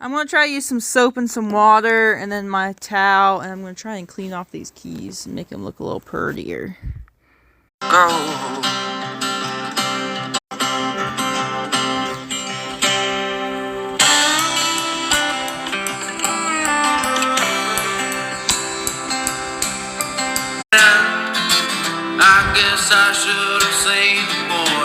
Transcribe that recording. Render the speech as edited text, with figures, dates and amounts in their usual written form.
I'm going to try to use some soap and some water and then my towel, and I'm going to try and clean off these keys and make them look a little prettier. Go. I guess I should have seen the boy